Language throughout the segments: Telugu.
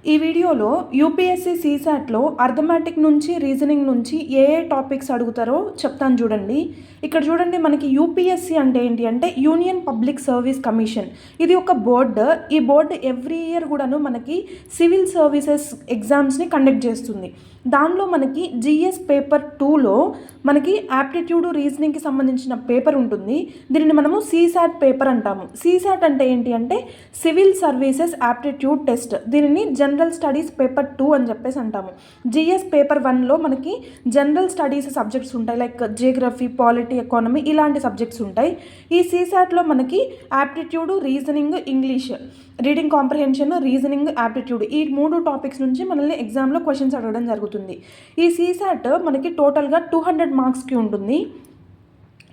ఈ వీడియోలో యూపీఎస్సీ సీసాట్లో అర్థమెటిక్ నుంచి రీజనింగ్ నుంచి ఏ టాపిక్స్ అడుగుతారో చెప్తాను చూడండి. ఇక్కడ చూడండి, మనకి యూపీఎస్సీ అంటే ఏంటి అంటే యూనియన్ పబ్లిక్ సర్వీస్ కమిషన్. ఇది ఒక బోర్డు. ఈ బోర్డు ఎవ్రీ ఇయర్ కూడాను మనకి సివిల్ సర్వీసెస్ ఎగ్జామ్స్ని కండక్ట్ చేస్తుంది. దానిలో మనకి జిఎస్ పేపర్ 2లో మనకి యాప్టిట్యూడ్ రీజనింగ్కి సంబంధించిన పేపర్ ఉంటుంది. దీనిని మనము సీసాట్ పేపర్ అంటాము. సీసాట్ అంటే ఏంటి అంటే సివిల్ సర్వీసెస్ యాప్టిట్యూడ్ టెస్ట్. దీనిని జనరల్ స్టడీస్ పేపర్ 2 అని చెప్పేసి అంటాము. జిఎస్ పేపర్ 1లో మనకి జనరల్ స్టడీస్ సబ్జెక్ట్స్ ఉంటాయి, లైక్ జియోగ్రఫీ, పాలిటీ, ఎకానమీ ఇలాంటి సబ్జెక్ట్స్ ఉంటాయి. ఈ సీసాట్లో మనకి aptitude, reasoning, English, reading comprehension, reasoning, aptitude ఈ 3 టాపిక్స్ నుంచి మనల్ని ఎగ్జామ్లో క్వశ్చన్స్ అడగడం జరుగుతుంది. ఈ సీసాట్ మనకి టోటల్గా 200 మార్క్స్కి ఉంటుంది.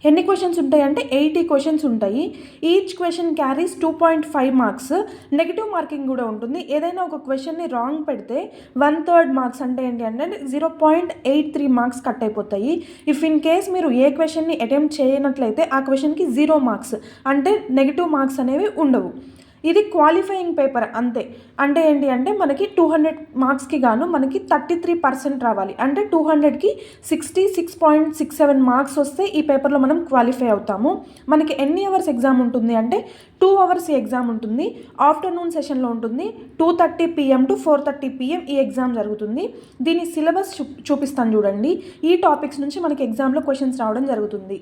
ఎన్ని క్వశ్చన్స్ ఉంటాయి అంటే 80 క్వశ్చన్స్ ఉంటాయి. Each question carries 2.5 marks. Negative marking కూడా ఉంటుంది. ఏదైనా ఒక క్వశ్చన్ని రాంగ్ పెడితే 1/3 మార్క్స్ అంటే ఏంటి అంటే 0.83 మార్క్స్ కట్ అయిపోతాయి. ఇఫ్ ఇన్ కేస్ మీరు ఏ క్వశ్చన్ని అటెంప్ట్ చేయనట్లయితే ఆ క్వశ్చన్కి 0 మార్క్స్ అంటే నెగిటివ్ మార్క్స్ అనేవి ఉండవు. ఇది క్వాలిఫైయింగ్ పేపర్ అంతే. అంటే ఏంటి అంటే మనకి 200 మార్క్స్కి గాను మనకి 33% రావాలి. అంటే 200కి 66.67 మార్క్స్ వస్తే ఈ పేపర్లో మనం క్వాలిఫై అవుతాము. మనకి ఎన్ని అవర్స్ ఎగ్జామ్ ఉంటుంది అంటే 2 అవర్స్ ఎగ్జామ్ ఉంటుంది. ఆఫ్టర్నూన్ సెషన్లో ఉంటుంది. 2:30 PM to 4:30 PM ఈ ఎగ్జామ్ జరుగుతుంది. దీని సిలబస్ చూపిస్తాను చూడండి. ఈ టాపిక్స్ నుంచి మనకి ఎగ్జామ్లో క్వశ్చన్స్ రావడం జరుగుతుంది.